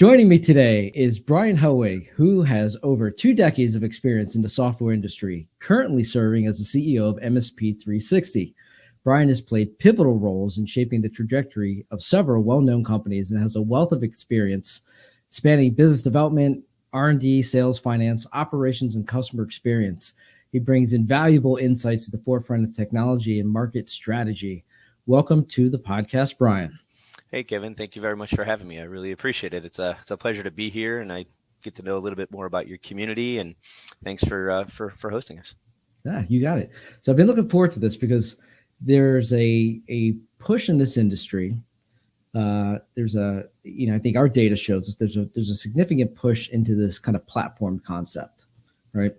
Joining me today is Brian Helwig, who has over 2 decades of experience in the software industry, currently serving as the CEO of MSP360. Brian has played pivotal roles in shaping the trajectory of several well-known companies and has a wealth of experience spanning business development, R&D, sales, finance, operations, and customer experience. He brings invaluable insights to the forefront of technology and market strategy. Welcome to the podcast, Brian. Hey, Kevin, thank you very much for having me. I really appreciate it. It's a pleasure to be here, and I get to know a little bit more about your community, and thanks for hosting us. Yeah, you got it. So I've been looking forward to this because there's a push in this industry. I think our data shows us there's a significant push into this kind of platform concept, right?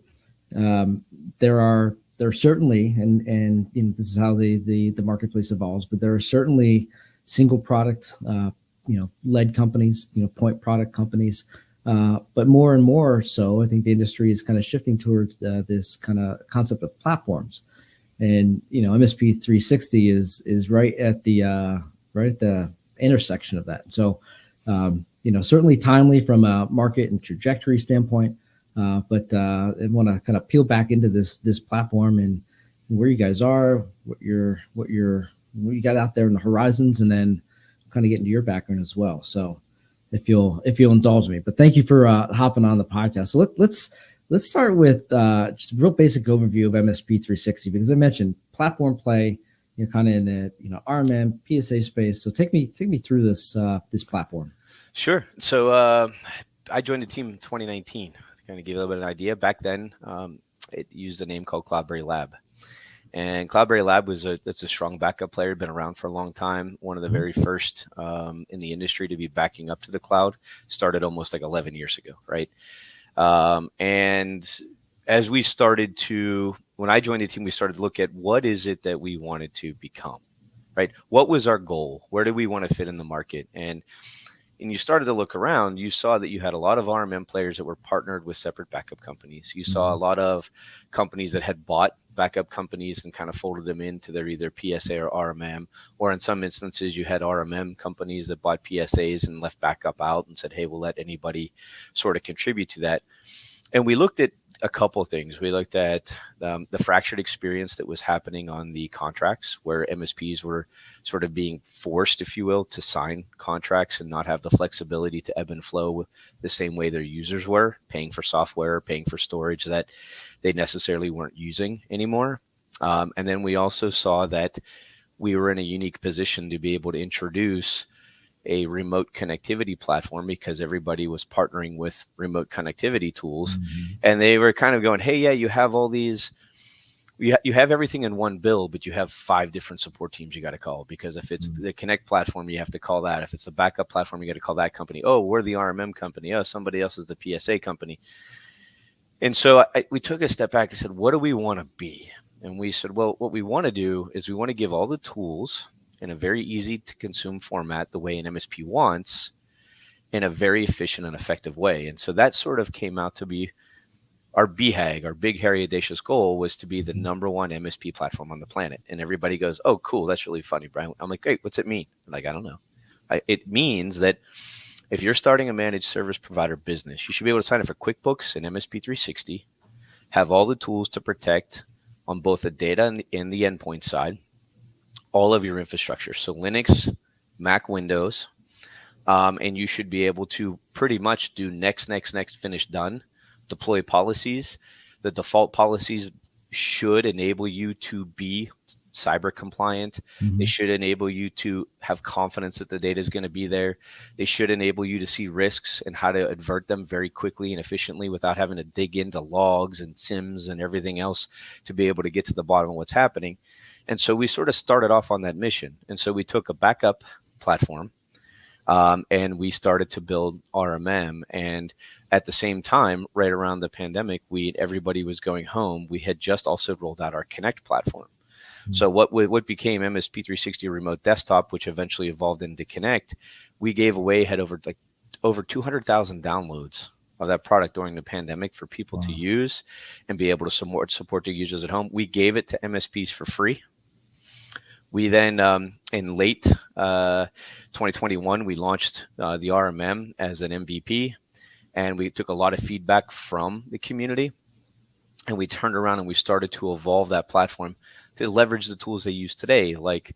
There are certainly, and this is how the marketplace evolves, but there are certainly single product, led companies, point product companies, but more and more so, I think the industry is kind of shifting towards this kind of concept of platforms, and MSP360 is right at the intersection of that. So, certainly timely from a market and trajectory standpoint, but I want to kind of peel back into this platform and where you guys are, what you got out there in the horizons, and then kind of get into your background as well. So if you'll indulge me, but thank you for hopping on the podcast. So let's start with just a real basic overview of MSP360, because I mentioned platform play, kind of in the RMM PSA space. So take me through this platform. Sure. So I joined the team in 2019. To kind of give you a little bit of an idea. Back then, it used a name called Cloudberry Lab. And Cloudberry Lab it's a strong backup player, been around for a long time. One of the very first in the industry to be backing up to the cloud. Started almost like 11 years ago, right? And as we started when I joined the team, we started to look at what is it that we wanted to become, right? What was our goal? Where did we want to fit in the market? And you started to look around, you saw that you had a lot of RMM players that were partnered with separate backup companies. You saw a lot of companies that had bought backup companies and kind of folded them into their either PSA or RMM, or in some instances, you had RMM companies that bought PSAs and left backup out and said, hey, we'll let anybody sort of contribute to that. And we looked at a couple of things. We looked at the fractured experience that was happening on the contracts, where MSPs were sort of being forced, if you will, to sign contracts and not have the flexibility to ebb and flow the same way their users were, paying for software, paying for storage that they necessarily weren't using anymore. And then we also saw that we were in a unique position to be able to introduce a remote connectivity platform, because everybody was partnering with remote connectivity tools. And they were kind of going, hey, yeah, you have all these, you have everything in one bill, but you have 5 different support teams you got to call, because if it's the Connect platform, you have to call that. If it's the backup platform, you got to call that company. Oh, we're the RMM company. Oh, somebody else is the PSA company. And so we took a step back and said, what do we want to be? And we said, well, what we want to do is we want to give all the tools in a very easy to consume format, the way an MSP wants, in a very efficient and effective way. And so that sort of came out to be our BHAG, our big, hairy, audacious goal, was to be the number one MSP platform on the planet. And everybody goes, oh, cool. That's really funny, Brian. I'm like, great. What's it mean? I'm like, I don't know. It means that if you're starting a managed service provider business, you should be able to sign up for QuickBooks and MSP360, have all the tools to protect on both the data and the endpoint side, all of your infrastructure. So Linux, Mac, Windows, and you should be able to pretty much do next, finish, done, deploy policies. The default policies should enable you to be cyber compliant. They should enable you to have confidence that the data is going to be there. They should enable you to see risks and how to avert them very quickly and efficiently without having to dig into logs and SIMs and everything else to be able to get to the bottom of what's happening. And so we sort of started off on that mission. And so we took a backup platform and we started to build RMM. And at the same time, right around the pandemic, everybody was going home. We had just also rolled out our Connect platform. So what became MSP360 Remote Desktop, which eventually evolved into Connect, we gave away, had over 200,000 downloads of that product during the pandemic for people to use and be able to support their users at home. We gave it to MSPs for free. We then, in late 2021, we launched the RMM as an MVP, and we took a lot of feedback from the community, and we turned around and we started to evolve that platform to leverage the tools they use today, like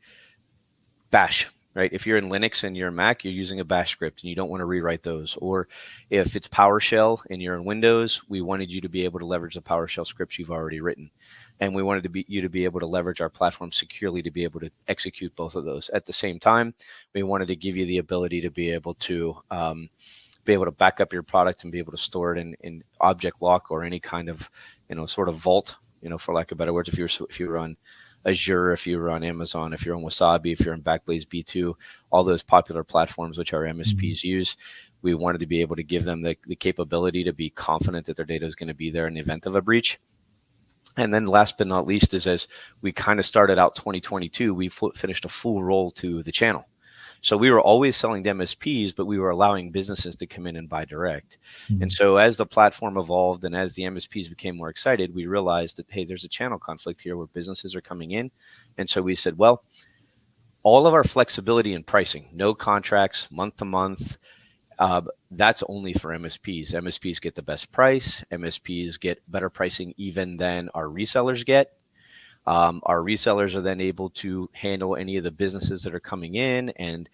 Bash, right? If you're in Linux and you're a Mac, you're using a Bash script and you don't want to rewrite those. Or if it's PowerShell and you're in Windows, we wanted you to be able to leverage the PowerShell scripts you've already written. And we wanted you to be able to leverage our platform securely to be able to execute both of those. At the same time, we wanted to give you the ability to be able to back up your product and be able to store it in object lock or any kind of, sort of vault, for lack of better words. If you're on Azure, if you're on Amazon, if you're on Wasabi, if you're on Backblaze B2, all those popular platforms which our MSPs use, we wanted to be able to give them the capability to be confident that their data is going to be there in the event of a breach. And then last but not least is, as we kind of started out 2022, we finished a full roll to the channel. So we were always selling to MSPs, but we were allowing businesses to come in and buy direct. Mm-hmm. And so as the platform evolved and as the MSPs became more excited, we realized that, hey, there's a channel conflict here where businesses are coming in. And so we said, well, all of our flexibility in pricing, no contracts, month to month, that's only for MSPs. MSPs get the best price. MSPs get better pricing even than our resellers get. Our resellers are then able to handle any of the businesses that are coming in, and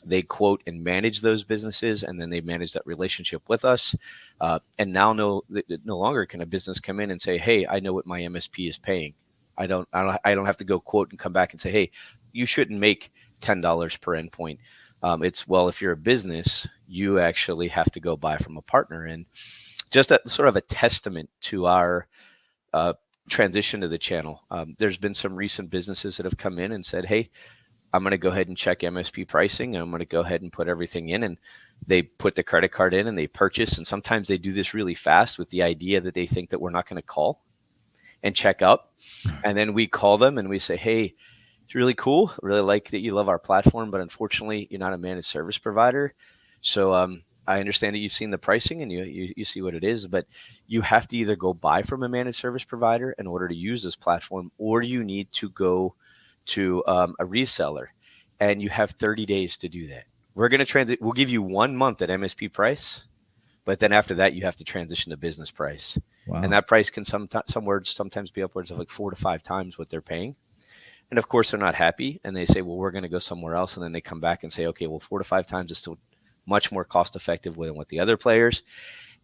they quote and manage those businesses, and then they manage that relationship with us. And now no longer can a business come in and say, hey, I know what my MSP is paying. I don't have to go quote and come back and say, hey, you shouldn't make $10 per endpoint. It's, well, if you're a business, you actually have to go buy from a partner. And just sort of a testament to our transition to the channel. There's been some recent businesses that have come in and said, hey, I'm going to go ahead and check MSP pricing, and I'm going to go ahead and put everything in. And they put the credit card in and they purchase. And sometimes they do this really fast with the idea that they think that we're not going to call and check up. And then we call them and we say, hey, it's really cool. I really like that you love our platform, but unfortunately, you're not a managed service provider. So I understand that you've seen the pricing and you see what it is, but you have to either go buy from a managed service provider in order to use this platform, or you need to go to a reseller, and you have 30 days to do that. We're going to we'll give you 1 month at MSP price, but then after that, you have to transition to business price. Wow. And that price can sometimes be upwards of like 4 to 5 times what they're paying. And of course, they're not happy, and they say, well, we're going to go somewhere else. And then they come back and say, okay, well, 4 to 5 times is still much more cost effective than what the other players.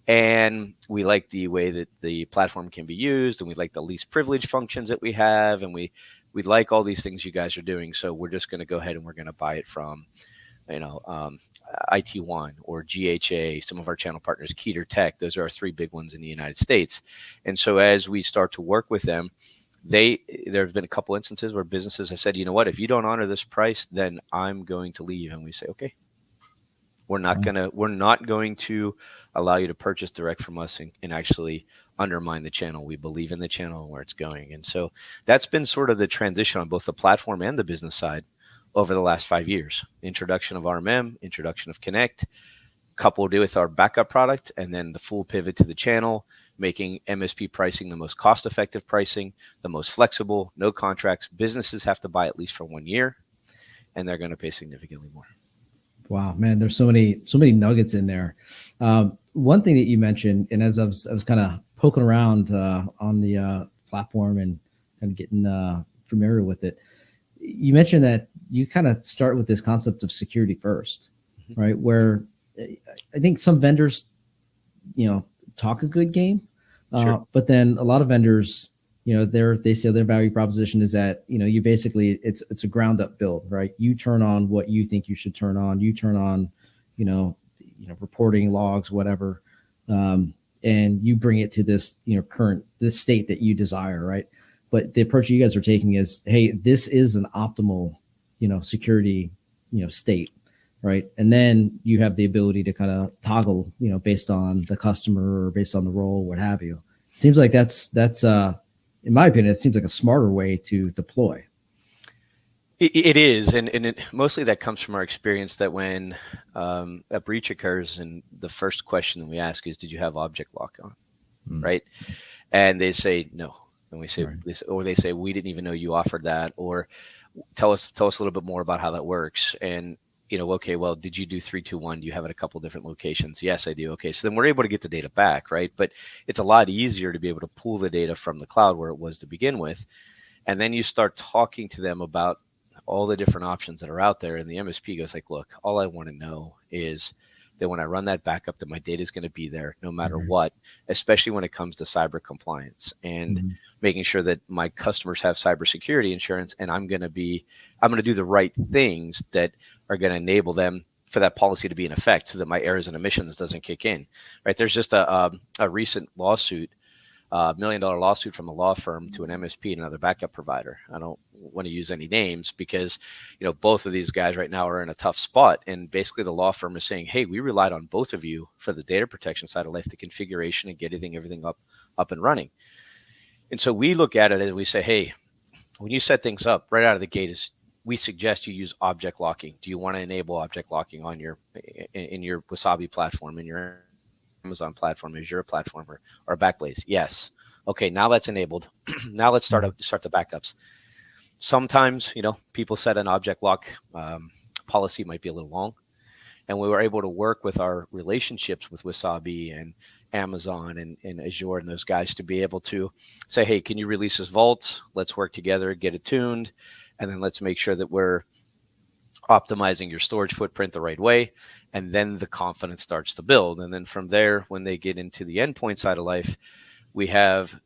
And we like the way that the platform can be used, and we like the least privilege functions that we have, and we like all these things you guys are doing. So we're just going to go ahead and we're going to buy it from, IT1 or GHA, some of our channel partners, Keter Tech. Those are our 3 big ones in the United States. And so as we start to work with them, there's been a couple instances where businesses have said, you know what, if you don't honor this price, then I'm going to leave. And we say, okay, we're not going to allow you to purchase direct from us and actually undermine the channel. We believe in the channel and where it's going. And so that's been sort of the transition on both the platform and the business side over the last 5 years. Introduction of RMM, introduction of Connect, coupled with our backup product, and then the full pivot to the channel, making MSP pricing the most cost-effective pricing, the most flexible, no contracts. Businesses have to buy at least for 1 year, and they're going to pay significantly more. Wow, man, there's so many nuggets in there. One thing that you mentioned, and as I was kind of poking around on the platform and kind of getting familiar with it, you mentioned that you kind of start with this concept of security first, mm-hmm. right? Where I think some vendors, talk a good game, sure. But then a lot of vendors, they say their value proposition is that, you basically, it's a ground up build, right? You turn on what you think you should turn on. You turn on, reporting logs, whatever. And you bring it to this, this state that you desire, right? But the approach you guys are taking is, hey, this is an optimal, security, state, right? And then you have the ability to kind of toggle, based on the customer or based on the role, what have you. Seems like that's in my opinion, it seems like a smarter way to deploy. It is, and mostly that comes from our experience that when a breach occurs, and the first question that we ask is, did you have object lock on, right? And they say no, and we say, right. They say, we didn't even know you offered that, or tell us a little bit more about how that works. And, okay, well, did you do 3-2-1? Do you have it at a couple different locations? Yes, I do. Okay. So then we're able to get the data back, right? But it's a lot easier to be able to pull the data from the cloud where it was to begin with. And then you start talking to them about all the different options that are out there. And the MSP goes like, look, all I want to know is that when I run that backup, that my data is going to be there no matter what, especially when it comes to cyber compliance and making sure that my customers have cybersecurity insurance. And I'm going to do the right things that are going to enable them for that policy to be in effect so that my errors and omissions doesn't kick in, right? There's just a recent lawsuit, $1 million lawsuit from a law firm to an MSP and another backup provider. I don't want to use any names because, both of these guys right now are in a tough spot. And basically the law firm is saying, hey, we relied on both of you for the data protection side of life, the configuration and getting everything up and running. And so we look at it and we say, hey, when you set things up right out of the gate, we suggest you use object locking. Do you want to enable object locking on in your Wasabi platform, in your Amazon platform, Azure platform, or Backblaze? Yes. Okay, now that's enabled. Now let's start the backups. Sometimes, people set an object lock policy might be a little long, and we were able to work with our relationships with Wasabi and Amazon and Azure and those guys to be able to say, hey, can you release this vault? Let's work together, get it tuned, and then let's make sure that we're optimizing your storage footprint the right way. And then the confidence starts to build. And then from there, when they get into the endpoint side of life, we have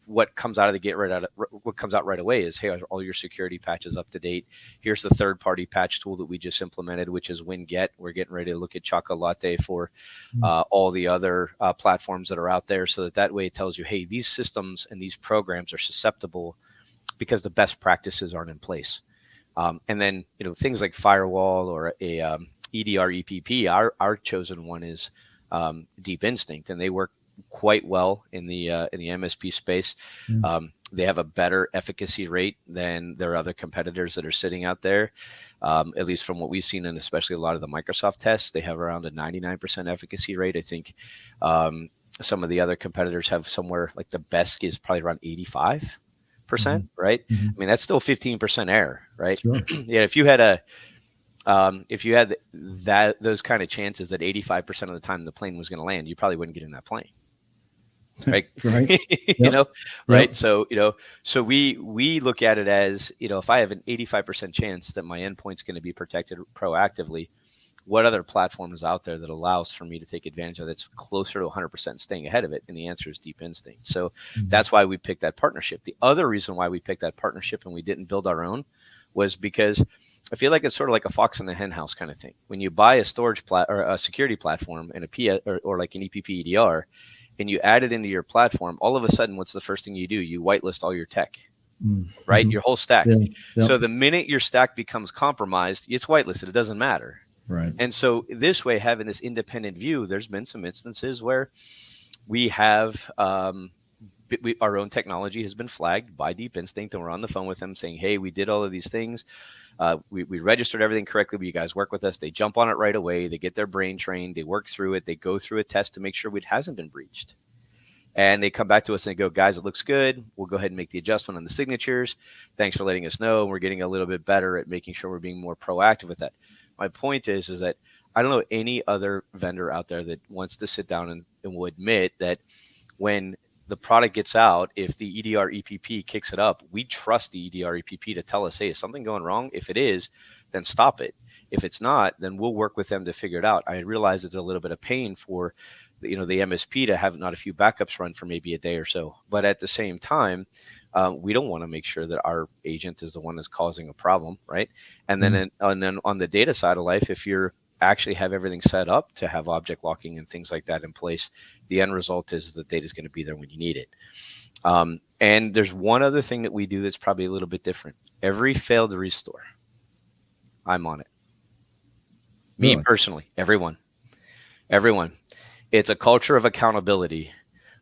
what comes out right away is, hey, are all your security patches up to date? Here's the third-party patch tool that we just implemented, which is WinGet. We're getting ready to look at Chocolate for all the other platforms that are out there, so that way it tells you, hey, these systems and these programs are susceptible because the best practices aren't in place. And then, things like firewall or a EDR EPP, our chosen one is Deep Instinct, and they work quite well in the MSP space. They have a better efficacy rate than their other competitors that are sitting out there. At least from what we've seen, and especially a lot of the Microsoft tests, they have around a 99% efficacy rate. I think some of the other competitors have somewhere like the best is probably around 85%, right? I mean, that's still 15% error, right? Sure. Yeah, if you had those kind of chances that 85% of the time the plane was going to land, you probably wouldn't get in that plane. Right. Right. Right. Yep. So we look at it as, if I have an 85% chance that my endpoint's going to be protected proactively, what other platform is out there that allows for me to take advantage of that's closer to 100% staying ahead of it? And the answer is Deep Instinct. So that's why we picked that partnership. The other reason why we picked that partnership and we didn't build our own was because I feel like it's sort of like a fox in the hen house kind of thing. When you buy a storage or a security platform and a PS or like an EPP EDR, and you add it into your platform, all of a sudden, what's the first thing you do? You whitelist all your tech, right? Your whole stack. Yeah. Yep. So the minute your stack becomes compromised, it's whitelisted. It doesn't matter. Right. And so this way, having this independent view, there's been some instances where we have our own technology has been flagged by Deep Instinct, and we're on the phone with them saying, hey, we did all of these things. We registered everything correctly. But you guys work with us. They jump on it right away. They get their brain trained. They work through it. They go through a test to make sure it hasn't been breached. And they come back to us and they go, guys, it looks good. We'll go ahead and make the adjustment on the signatures. Thanks for letting us know. We're getting a little bit better at making sure we're being more proactive with that. My point is that I don't know any other vendor out there that wants to sit down and will admit that when the product gets out, if the EDR EPP kicks it up, we trust the EDR EPP to tell us, hey, is something going wrong? If it is, then stop it. If it's not, then we'll work with them to figure it out. I realize it's a little bit of pain for the MSP to have not a few backups run for maybe a day or so. But at the same time, we don't want to make sure that our agent is the one that's causing a problem, right? And then on the data side of life, if you're actually have everything set up to have object locking and things like that in place, the end result is the data is going to be there when you need it. And there's one other thing that we do that's probably a little bit different. Every failed restore, I'm on it. Me personally, everyone. It's a culture of accountability.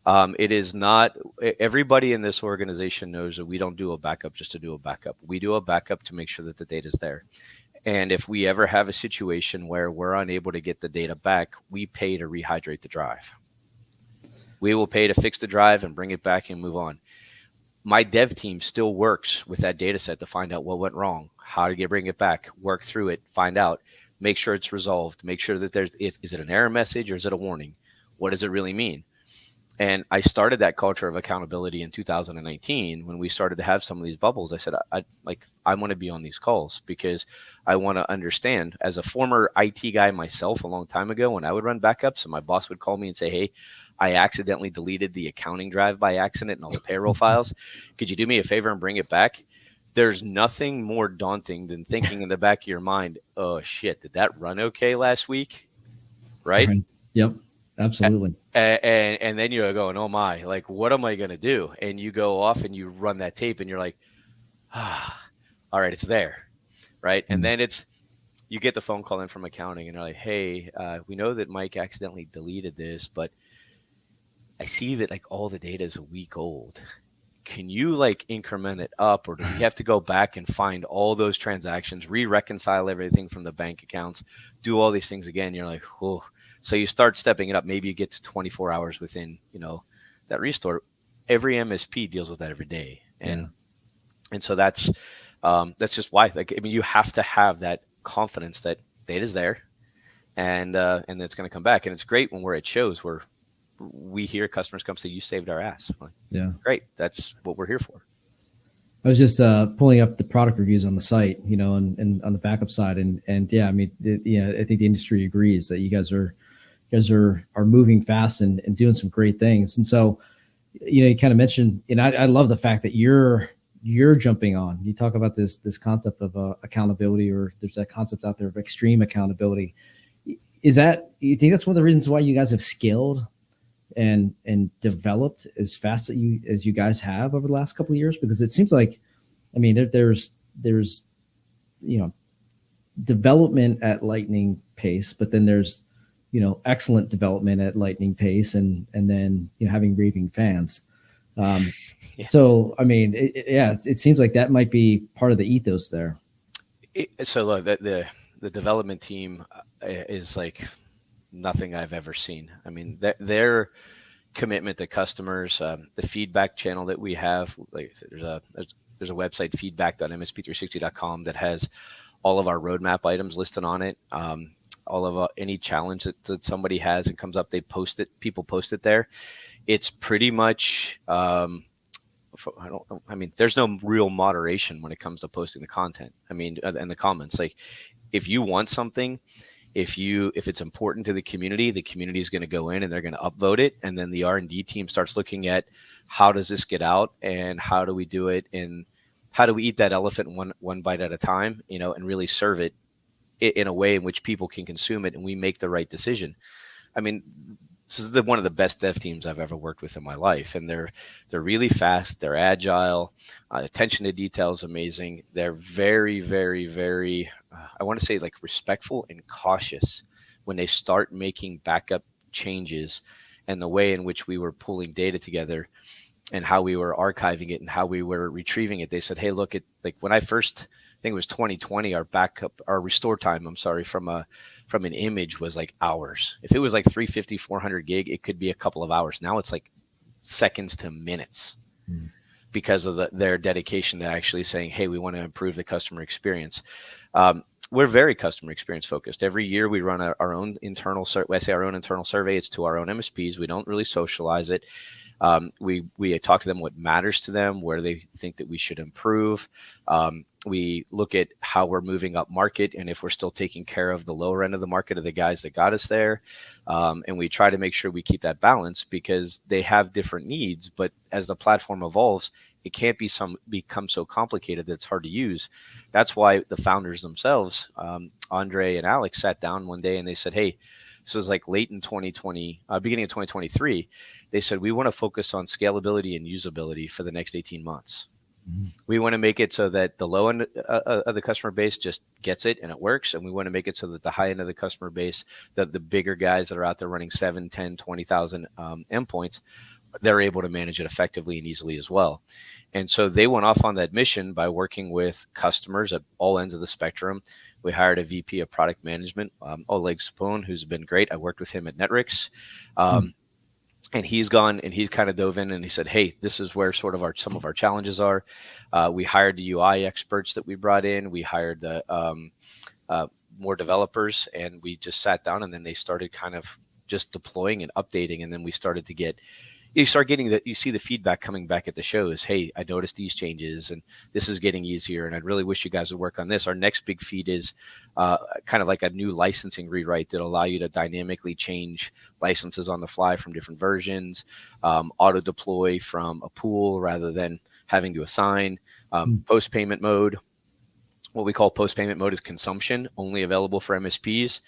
It is not, everybody in this organization knows that we don't do a backup just to do a backup. We do a backup to make sure that the data is there. And if we ever have a situation where we're unable to get the data back, we pay to rehydrate the drive. We will pay to fix the drive and bring it back and move on. my dev team still works with that data set to find out what went wrong, how to bring it back, work through it, find out, make sure it's resolved, make sure that is it an error message or is it a warning? What does it really mean? And I started that culture of accountability in 2019 when we started to have some of these bubbles. I said, I want to be on these calls because I want to understand. As a former IT guy myself, a long time ago, when I would run backups and my boss would call me and say, hey, I accidentally deleted the accounting drive by accident and all the payroll files. Could you do me a favor and bring it back? There's nothing more daunting than thinking in the back of your mind, oh shit, did that run okay last week? Right? Yep. Absolutely. And then you're going, oh my, like, what am I going to do? And you go off and you run that tape and you're like, all right, it's there. Right. And then you get the phone call in from accounting and they're like, hey, we know that Mike accidentally deleted this, but I see that like all the data is a week old. Can you like increment it up, or do we have to go back and find all those transactions, reconcile everything from the bank accounts, do all these things again? You're like, oh. So you start stepping it up. Maybe you get to 24 hours within, that restore. Every MSP deals with that every day. And so that's just why, like, I mean, you have to have that confidence that data's there and it's going to come back. And it's great when we're at shows where we hear customers come say, you saved our ass. Like, yeah, great. That's what we're here for. I was just pulling up the product reviews on the site, and on the backup side. And yeah, I mean, I think the industry agrees that you guys are moving fast and doing some great things. And so, you kind of mentioned, and I love the fact that you're jumping on. You talk about this concept of accountability, or there's that concept out there of extreme accountability. You think that's one of the reasons why you guys have scaled and developed as fast as you guys have over the last couple of years? Because it seems like, I mean, there's development at lightning pace, but then there's excellent development at lightning pace, and then having raving fans. So I mean, it seems like that might be part of the ethos there. So look, the development team is like nothing I've ever seen. I mean, their commitment to customers, the feedback channel that we have, like there's a website, feedback.msp360.com, that has all of our roadmap items listed on it. All of any challenge that somebody has and comes up, they post it. People post it there. It's pretty much, there's no real moderation when it comes to posting the content. I mean, and the comments. Like, if you want something, if it's important to the community is going to go in and they're going to upvote it, and then the R&D team starts looking at how does this get out and how do we do it, and how do we eat that elephant one bite at a time, and really serve it in a way in which people can consume it and we make the right decision. I mean, this is one of the best dev teams I've ever worked with in my life. And they're really fast. They're agile. Attention to detail is amazing. They're very, very, very, I want to say, like, respectful and cautious when they start making backup changes, and the way in which we were pulling data together and how we were archiving it and how we were retrieving it. They said, hey, look, when I first, I think it was 2020, our restore time, from an image was like hours. If it was like 350, 400 gig, it could be a couple of hours. Now it's like seconds to minutes because of their dedication to actually saying, hey, we want to improve the customer experience. We're very customer experience focused. Every year we run our own internal survey. It's to our own MSPs. We don't really socialize it. We talk to them what matters to them, where they think that we should improve. We look at how we're moving up market and if we're still taking care of the lower end of the market of the guys that got us there. And we try to make sure we keep that balance, because they have different needs. But as the platform evolves, it can't become so complicated that it's hard to use. That's why the founders themselves, Andre and Alex, sat down one day and they said, hey, this was like late in 2020, beginning of 2023. They said, we want to focus on scalability and usability for the next 18 months. We want to make it so that the low end of the customer base just gets it and it works. And we want to make it so that the high end of the customer base, that the bigger guys that are out there running 7, 10, 20,000 endpoints, they're able to manage it effectively and easily as well. And so they went off on that mission by working with customers at all ends of the spectrum. We hired a VP of product management, Oleg Spoon, who's been great. I worked with him at Netrix. And he's gone and he's kind of dove in and he said, hey, this is where sort of some of our challenges are. We hired the UI experts that we brought in. We hired the uh, more developers, and we just sat down, and then they started kind of just deploying and updating. And then we started to get, you start getting you see the feedback coming back at the shows. Hey, I noticed these changes and this is getting easier. And I'd really wish you guys would work on this. Our next big feed is kind of like a new licensing rewrite that allow you to dynamically change licenses on the fly from different versions, auto deploy from a pool rather than having to assign, post payment mode. What we call post payment mode is consumption, only available for MSPs.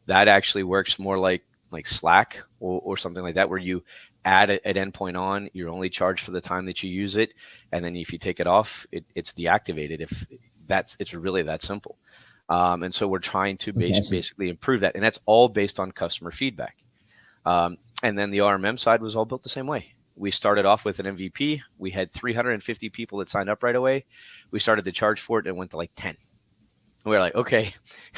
That actually works more like Slack or something like that, where you add an endpoint on, you're only charged for the time that you use it, and then if you take it off, it's deactivated. If it's really that simple. And so we're trying to basically improve that, and that's all based on customer feedback. And then the RMM side was all built the same way. We started off with an MVP. We had 350 people that signed up right away. We started to charge for it and went to like 10. We were like, okay,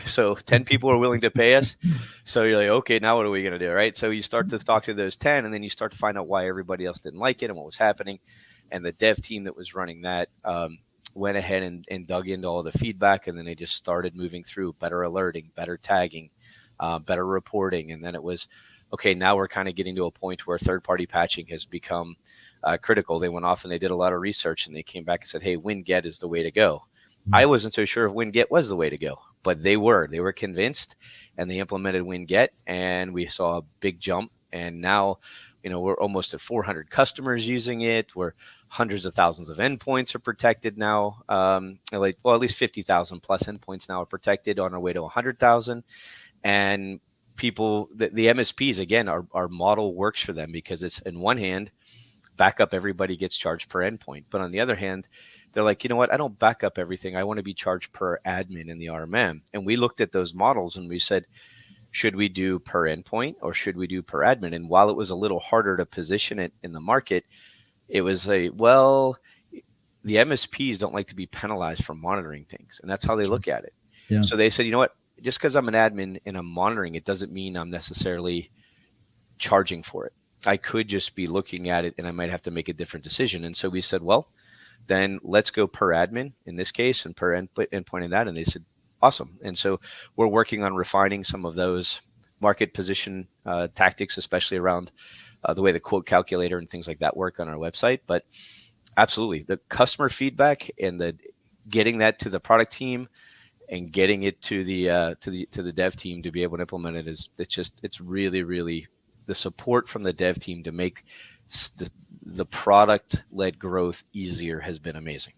so 10 people are willing to pay us. So you're like, okay, now what are we going to do? Right. So you start to talk to those 10, and then you start to find out why everybody else didn't like it and what was happening. And the dev team that was running that went ahead and dug into all the feedback. And then they just started moving through better alerting, better tagging, better reporting. And then it was, okay, now we're kind of getting to a point where third-party patching has become critical. They went off and they did a lot of research, and they came back and said, hey, WinGet is the way to go. I wasn't so sure if WinGet was the way to go, but they were convinced, and they implemented WinGet, and we saw a big jump. And now, we're almost at 400 customers using it. We're hundreds of thousands of endpoints are protected now. At least 50,000 plus endpoints now are protected, on our way to 100,000. And people, the MSPs, again, our model works for them because it's, in one hand, backup, everybody gets charged per endpoint. But on the other hand, they're like, you know what? I don't back up everything. I want to be charged per admin in the RMM. And we looked at those models and we said, should we do per endpoint or should we do per admin? And while it was a little harder to position it in the market, it was the MSPs don't like to be penalized for monitoring things. And that's how they look at it. Yeah. So they said, you know what? Just because I'm an admin and I'm monitoring, it doesn't mean I'm necessarily charging for it. I could just be looking at it and I might have to make a different decision. And so we said, well, then let's go per admin in this case and per endpoint in that. And they said, awesome. And so we're working on refining some of those market position tactics, especially around the way the quote calculator and things like that work on our website. But absolutely, the customer feedback and the getting that to the product team and getting it to the dev team to be able to implement it it's really, really the support from the dev team to make the product-led growth easier has been amazing.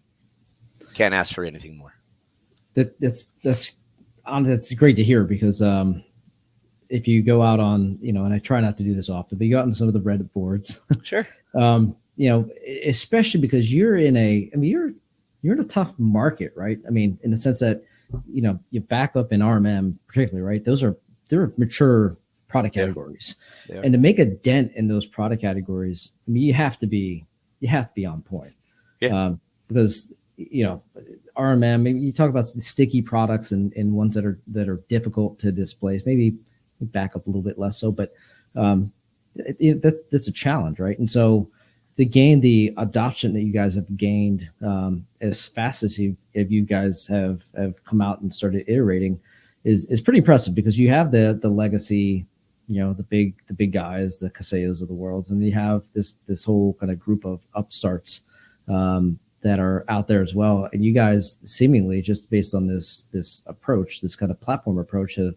Can't ask for anything more. That's great to hear, because if you go out on, and I try not to do this often, but you go out on some of the Reddit boards, sure. Especially because you're in a tough market, right? I mean, in the sense that, you back up in RMM particularly, right? They're mature product categories. Yeah. And to make a dent in those product categories, I mean, you have to be on point. Yeah. Because, RMM, maybe you talk about sticky products and ones that are difficult to displace, maybe back up a little bit less so, but that's a challenge, right? And so to gain the adoption that you guys have gained as fast as you guys have come out and started iterating is pretty impressive, because you have the legacy, the big guys, the Kaseyos of the world, and you have this whole kind of group of upstarts that are out there as well. And you guys, seemingly just based on this approach, this kind of platform approach, have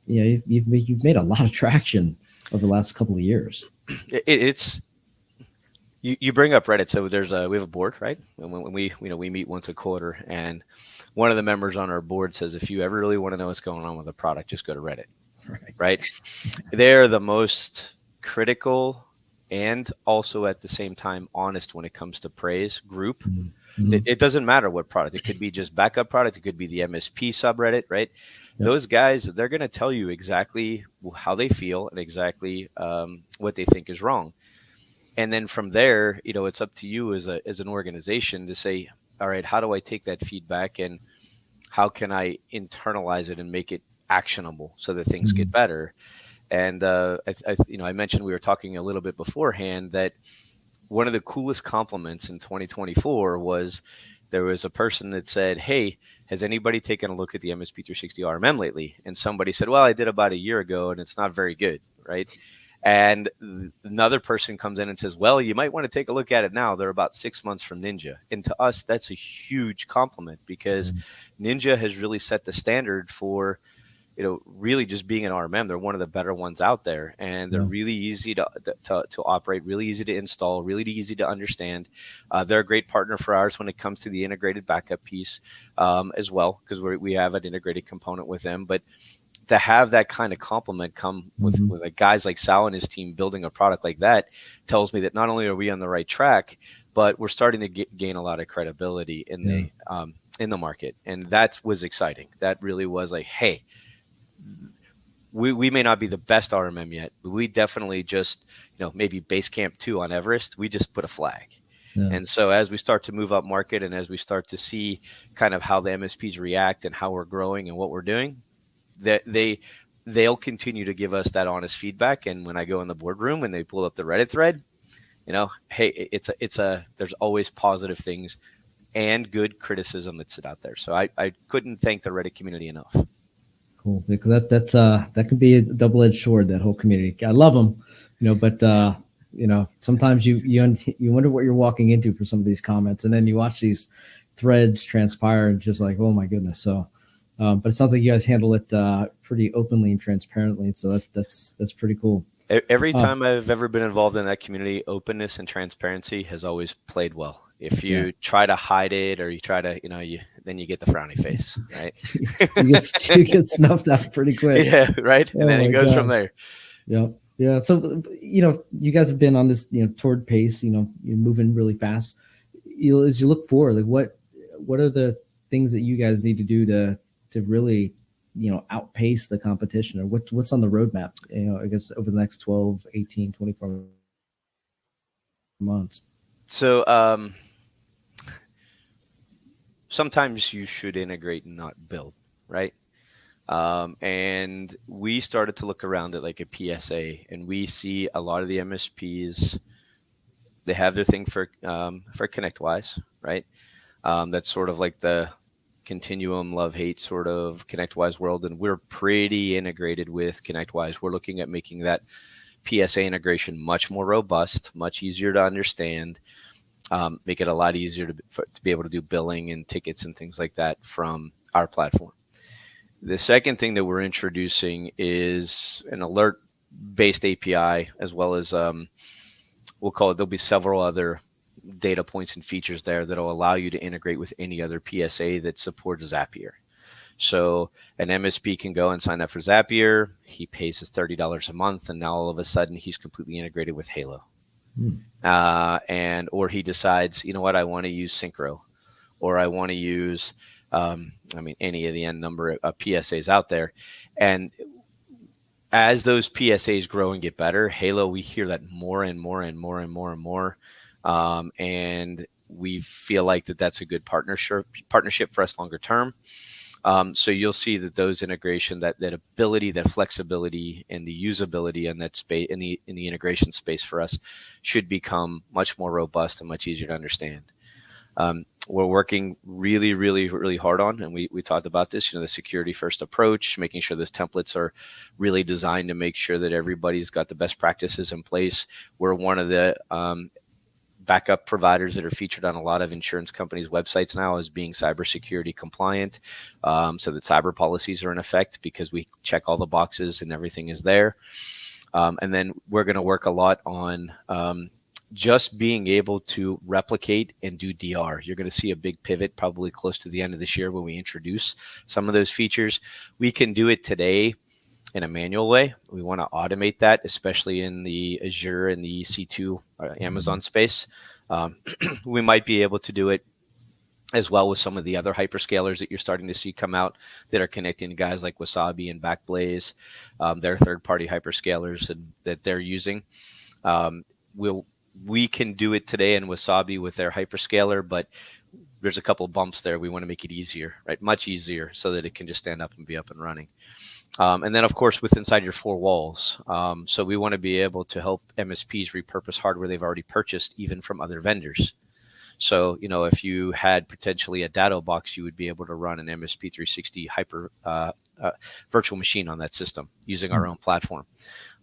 you've made a lot of traction over the last couple of years. You bring up Reddit, so we have a board, right? And when we meet once a quarter, and one of the members on our board says, if you ever really want to know what's going on with a product, just go to Reddit. Right? They're the most critical and also at the same time honest when it comes to praise group. Mm-hmm. It doesn't matter what product. It could be just backup product. It could be the MSP subreddit, right? Yep. Those guys, they're going to tell you exactly how they feel and exactly what they think is wrong. And then from there, it's up to you as an organization to say, all right, how do I take that feedback and how can I internalize it and make it actionable so that things get better? And I mentioned we were talking a little bit beforehand that one of the coolest compliments in 2024 was there was a person that said, "Hey, has anybody taken a look at the MSP360 RMM lately?" And somebody said, "Well, I did about a year ago, and it's not very good, right?" And another person comes in and says, "Well, you might want to take a look at it now. They're about 6 months from Ninja." And to us, that's a huge compliment because Ninja has really set the standard for really just being an RMM. They're one of the better ones out there, and they're really easy to operate, really easy to install, really easy to understand. They're a great partner for ours when it comes to the integrated backup piece as well, because we have an integrated component with them. But to have that kind of compliment come with like guys like Sal and his team building a product like that tells me that not only are we on the right track, but we're starting to gain a lot of credibility in the market, and that was exciting. That really was like, hey, we may not be the best RMM yet, but we definitely just, maybe base camp 2 on Everest, we just put a flag. Yeah. And so as we start to move up market and as we start to see kind of how the MSPs react and how we're growing and what we're doing, that they'll continue to give us that honest feedback. And when I go in the boardroom and they pull up the Reddit thread, hey, there's always positive things and good criticism that's out there. So I couldn't thank the Reddit community enough. Cool, because that can be a double-edged sword, that whole community. I love them, but sometimes you wonder what you're walking into for some of these comments, and then you watch these threads transpire and just like, oh my goodness. So but it sounds like you guys handle it pretty openly and transparently, so that's pretty cool. Every time I've ever been involved in that community, openness and transparency has always played well. If you try to hide it or you try to, then you get the frowny face, right? you get snuffed out pretty quick. Yeah, right. And then it goes from there. Yeah. Yeah. So, you guys have been on this, toward pace, you're moving really fast. As you look forward, like what are the things that you guys need to do to really, outpace the competition, or what's on the roadmap, I guess over the next 12, 18, 24 months? So, sometimes you should integrate and not build, right? And we started to look around at like a PSA, and we see a lot of the MSPs, they have their thing for ConnectWise, right? That's sort of like the continuum love-hate sort of ConnectWise world, and we're pretty integrated with ConnectWise. We're looking at making that PSA integration much more robust, much easier to understand, make it a lot easier to be able to do billing and tickets and things like that from our platform. The second thing that we're introducing is an alert-based API, as well as we'll call it, there'll be several other data points and features there that'll allow you to integrate with any other PSA that supports Zapier. So an MSP can go and sign up for Zapier. He pays his $30 a month, and now all of a sudden he's completely integrated with Halo. Or he decides, I want to use Synchro, or I want to use, any of the N number of PSAs out there. And as those PSAs grow and get better, Halo, we hear that more and more and more and more and more. And we feel like that's a good partnership for us longer term. So you'll see that those integration, that ability, that flexibility, and the usability in that space, in the integration space for us, should become much more robust and much easier to understand. We're working really, really, really hard on, and we talked about this, the security first approach, making sure those templates are really designed to make sure that everybody's got the best practices in place. We're one of the backup providers that are featured on a lot of insurance companies' websites now as being cybersecurity compliant, so that cyber policies are in effect because we check all the boxes and everything is there. And then we're going to work a lot on just being able to replicate and do DR. You're going to see a big pivot probably close to the end of this year when we introduce some of those features. We can do it today in a manual way. We want to automate that, especially in the Azure and the EC2 Amazon space. We might be able to do it as well with some of the other hyperscalers that you're starting to see come out that are connecting to guys like Wasabi and Backblaze, their third-party hyperscalers that they're using. We can do it today in Wasabi with their hyperscaler, but there's a couple of bumps there. We want to make it easier, right? Much easier, so that it can just stand up and be up and running. And then, of course, with inside your four walls. So we want to be able to help MSPs repurpose hardware they've already purchased, even from other vendors. So, if you had potentially a data box, you would be able to run an MSP360 hyper virtual machine on that system using our own platform,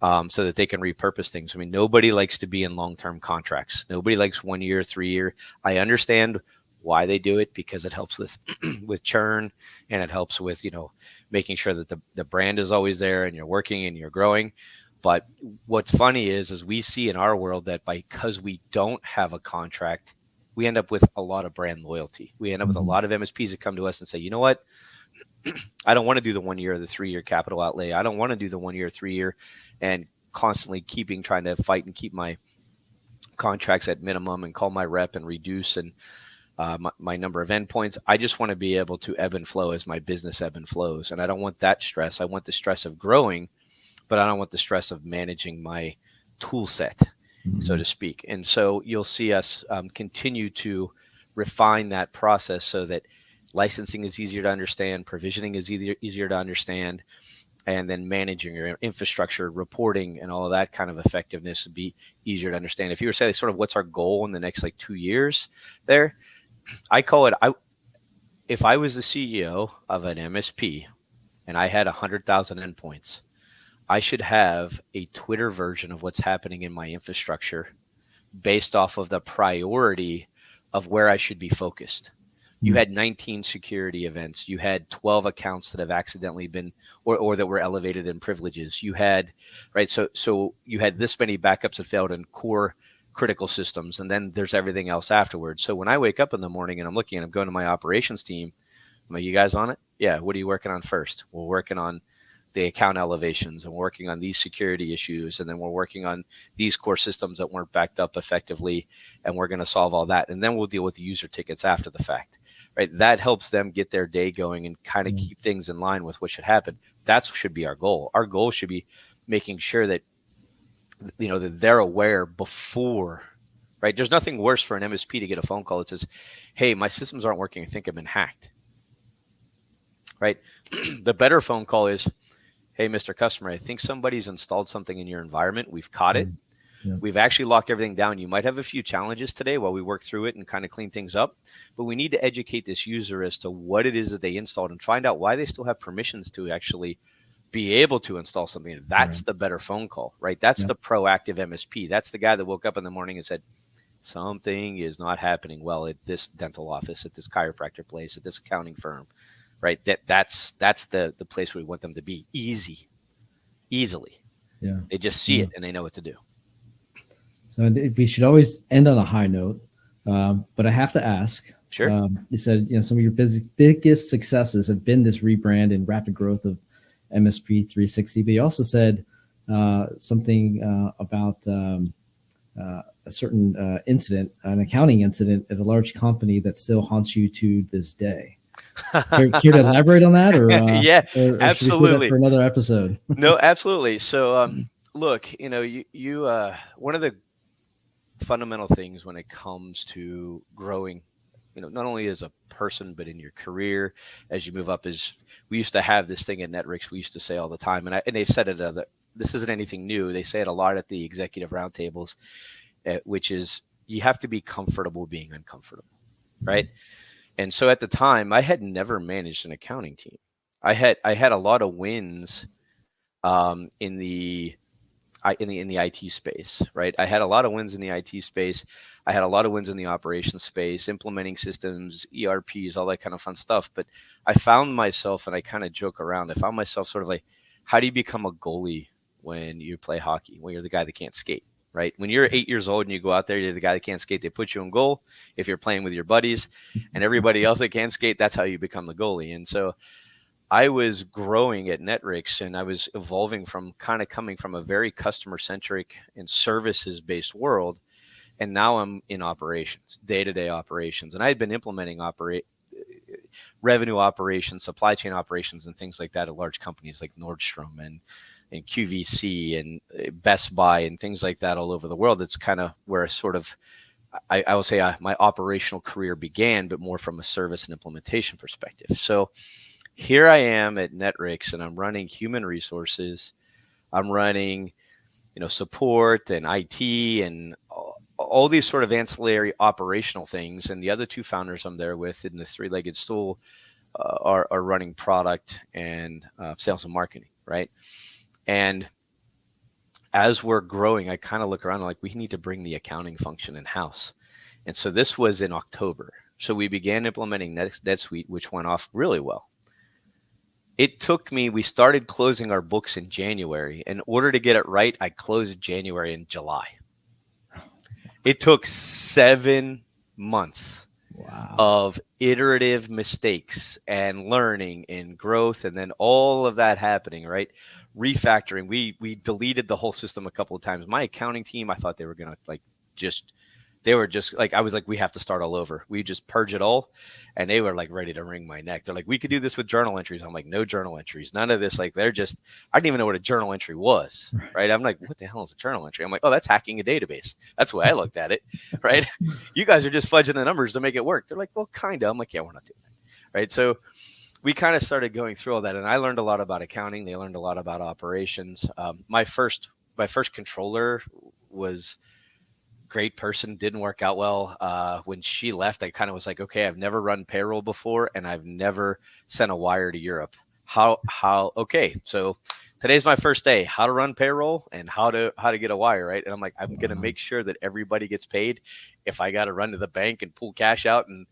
so that they can repurpose things. I mean, nobody likes to be in long-term contracts. Nobody likes 1 year, 3 year. I understand why they do it, because it helps with with churn, and it helps with making sure that the brand is always there and you're working and you're growing. But what's funny is we see in our world that because we don't have a contract, we end up with a lot of brand loyalty. We end up with a lot of MSPs that come to us and say, you know what, I don't want to do the 1 year or the 3 year capital outlay. I don't want to do the 1 year, 3 year, and constantly trying to fight and keep my contracts at minimum and call my rep and reduce and my number of endpoints. I just want to be able to ebb and flow as my business ebb and flows. And I don't want that stress. I want the stress of growing, but I don't want the stress of managing my tool set, so to speak. And so you'll see us continue to refine that process so that licensing is easier to understand, provisioning is easier to understand, and then managing your infrastructure, reporting, and all of that kind of effectiveness would be easier to understand. If you were saying sort of what's our goal in the next 2 years there, I call it, if I was the CEO of an MSP and I had 100,000 endpoints, I should have a Twitter version of what's happening in my infrastructure based off of the priority of where I should be focused. You had 19 security events. You had 12 accounts that have accidentally been, or that were elevated in privileges. You had, right? So you had this many backups that failed in core critical systems, and then there's everything else afterwards. So when I wake up in the morning and I'm going to my operations team, I'm like, you guys on it? Yeah. What are you working on first? We're working on the account elevations, and we're working on these security issues, and then we're working on these core systems that weren't backed up effectively, and we're going to solve all that, and then we'll deal with the user tickets after the fact, right? That helps them get their day going and kind of keep things in line with what should happen. That should be our goal. Our goal should be making sure that that they're aware before, right? There's nothing worse for an MSP to get a phone call that says, hey, my systems aren't working, I think I've been hacked, right? The better phone call is, hey, Mr. Customer, I think somebody's installed something in your environment. We've caught it. Yeah. We've actually locked everything down. You might have a few challenges today while we work through it and kind of clean things up, but we need to educate this user as to what it is that they installed and find out why they still have permissions to actually be able to install something. That's the better phone call, right? That's the proactive MSP. That's the guy that woke up in the morning and said, something is not happening well at this dental office, at this chiropractor place, at this accounting firm, right? That's the place we want them to be. Easily. Yeah. They just see it and they know what to do. So we should always end on a high note, but I have to ask. Sure. You said some of your biggest successes have been this rebrand and rapid growth of MSP360, but you also said something about a certain incident, an accounting incident at a large company that still haunts you to this day. Care to elaborate on that, or yeah, or absolutely. Should we save that for another episode? No, absolutely. So, look, you one of the fundamental things when it comes to growing, not only as a person but in your career as you move up, is we used to have this thing at Netrix we used to say all the time, and they've said it. This isn't anything new. They say it a lot at the executive roundtables, which is you have to be comfortable being uncomfortable, right? And so at the time, I had never managed an accounting team. I had a lot of wins in the IT space, right? I had a lot of wins in the IT space. I had a lot of wins in the operations space, implementing systems, ERPs, all that kind of fun stuff. But I found myself, and I kind of joke around, I found myself sort of like, how do you become a goalie when you play hockey, when you're the guy that can't skate? Right? When you're 8 years old and you go out there, you're the guy that can't skate. They put you in goal. If you're playing with your buddies and everybody else that can't skate, that's how you become the goalie. And so I was growing at Netrix, and I was evolving from kind of coming from a very customer-centric and services-based world. And now I'm in operations, day-to-day operations. And I had been implementing revenue operations, supply chain operations, and things like that at large companies like Nordstrom and QVC and Best Buy and things like that all over the world. It's kind of where I will say my operational career began, but more from a service and implementation perspective. So here I am at Netrix, and I'm running human resources. I'm running, support and IT and all these sort of ancillary operational things. And the other two founders I'm there with in the three-legged stool are running product and sales and marketing, right? And as we're growing, I kind of look around like we need to bring the accounting function in house. And so this was in October. So we began implementing NetSuite, which went off really well. It took me, we started closing our books in January. In order to get it right, I closed January and July. It took 7 months of iterative mistakes and learning and growth, and then all of that happening, right? Refactoring. We deleted the whole system a couple of times. My accounting team, I thought they were gonna I was like, we have to start all over. We just purge it all. And they were like ready to wring my neck. They're like, we could do this with journal entries. I'm like, no journal entries, none of this. Like, I didn't even know what a journal entry was, right? I'm like, what the hell is a journal entry? I'm like, oh, that's hacking a database. That's the way I looked at it, right? You guys are just fudging the numbers to make it work. They're like, well, kind of. I'm like, yeah, we're not doing that, right? So we kind of started going through all that. And I learned a lot about accounting. They learned a lot about operations. My first controller was great person, didn't work out well. When she left, I kind of was like, okay, I've never run payroll before, and I've never sent a wire to Europe. Okay, so today's my first day, how to run payroll and how to get a wire, right? And I'm like, I'm gonna make sure that everybody gets paid. If I got to run to the bank and pull cash out and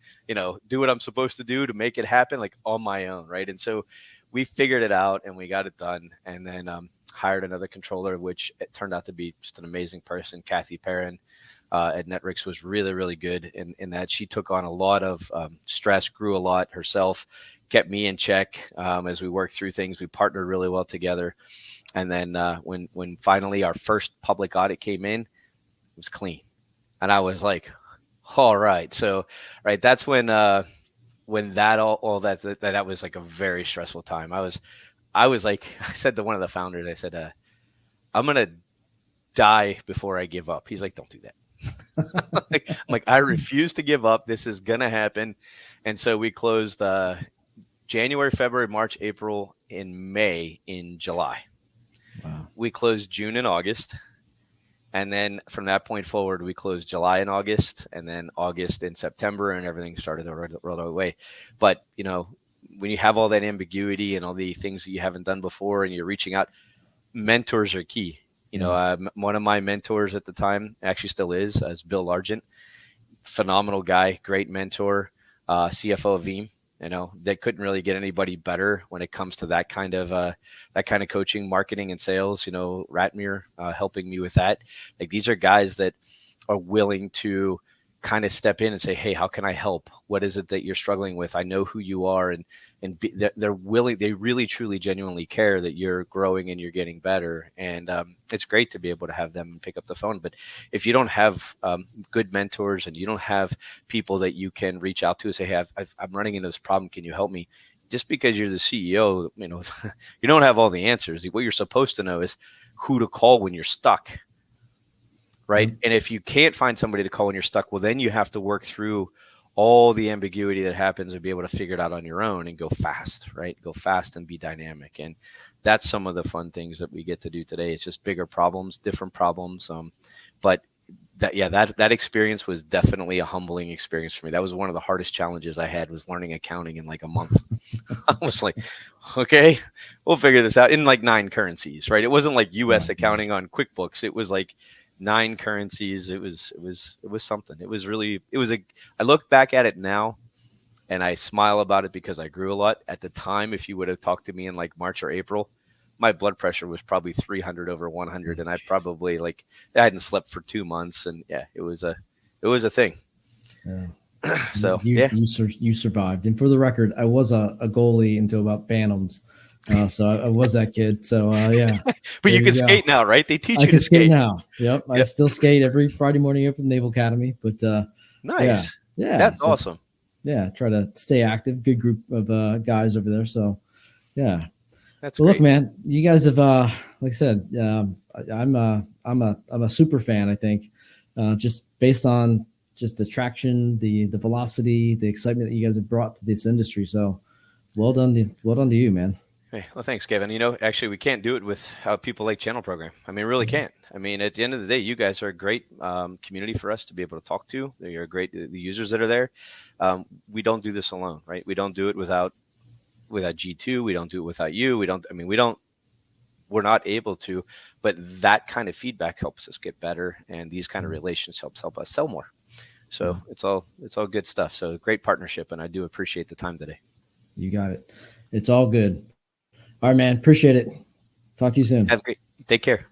do what I'm supposed to do to make it happen, like on my own, right? And so we figured it out and we got it done, and then hired another controller, which it turned out to be just an amazing person. Kathy Perrin at Netrix was really, really good in that. She took on a lot of stress, grew a lot herself, kept me in check as we worked through things. We partnered really well together. And then when finally our first public audit came in, it was clean. And I was like, all right. So, right, that's when that was like a very stressful time. I was like, I said to one of the founders, I said, I'm going to die before I give up. He's like, don't do that. I'm like, I refuse to give up. This is going to happen. And so we closed January, February, March, April, in May, in July. Wow. We closed June and August. And then from that point forward, we closed July and August, and then August and September, and everything started to roll away. But, when you have all that ambiguity and all the things that you haven't done before and you're reaching out, mentors are key. One of my mentors at the time, actually still is Bill Largent, phenomenal guy, great mentor, CFO of Veeam. They couldn't really get anybody better when it comes to that kind of coaching, marketing, and sales. Ratmir helping me with that. Like, these are guys that are willing to kind of step in and say, hey, how can I help? What is it that you're struggling with? I know who you are. And they're willing, they really, truly, genuinely care that you're growing and you're getting better. And it's great to be able to have them pick up the phone. But if you don't have good mentors and you don't have people that you can reach out to and say, hey, I'm running into this problem, can you help me? Just because you're the CEO, you don't have all the answers. What you're supposed to know is who to call when you're stuck. Right. And if you can't find somebody to call when you're stuck, well, then you have to work through all the ambiguity that happens and be able to figure it out on your own and go fast, right? Go fast and be dynamic. And that's some of the fun things that we get to do today. It's just bigger problems, different problems. But that experience was definitely a humbling experience for me. That was one of the hardest challenges I had, was learning accounting in like a month. I was like, okay, we'll figure this out in like 9 currencies, right? It wasn't like US accounting on QuickBooks. It was like 9 currencies. It was something. I look back at it now and I smile about it because I grew a lot. At the time, if you would have talked to me in like March or April, my blood pressure was probably 300 over 100. And I hadn't slept for 2 months. And yeah, it was a thing. Yeah. So you survived. And for the record, I was a goalie until about Phantoms. So I was that kid. So yeah. But you can skate now, right? They teach you to skate now. Yep. I still skate every Friday morning up at the Naval Academy. But nice. Yeah. That's awesome. Yeah. Try to stay active. Good group of guys over there. So yeah. That's great. Look, man, you guys have like I said, I'm a super fan, I think. Just based on just the traction, the velocity, the excitement that you guys have brought to this industry. So Well done to you, man. Hey, well, thanks, Kevin. Actually, we can't do it without people like Channel Program. I mean, really can't. I mean, at the end of the day, you guys are a great community for us to be able to talk to. You're great, the users that are there. We don't do this alone, right? We don't do it without G2. We don't do it without you. We don't. I mean, we don't. We're not able to. But that kind of feedback helps us get better, and these kind of relations help us sell more. So it's all good stuff. So great partnership, and I do appreciate the time today. You got it. It's all good. All right, man. Appreciate it. Talk to you soon. Have a great. Take care.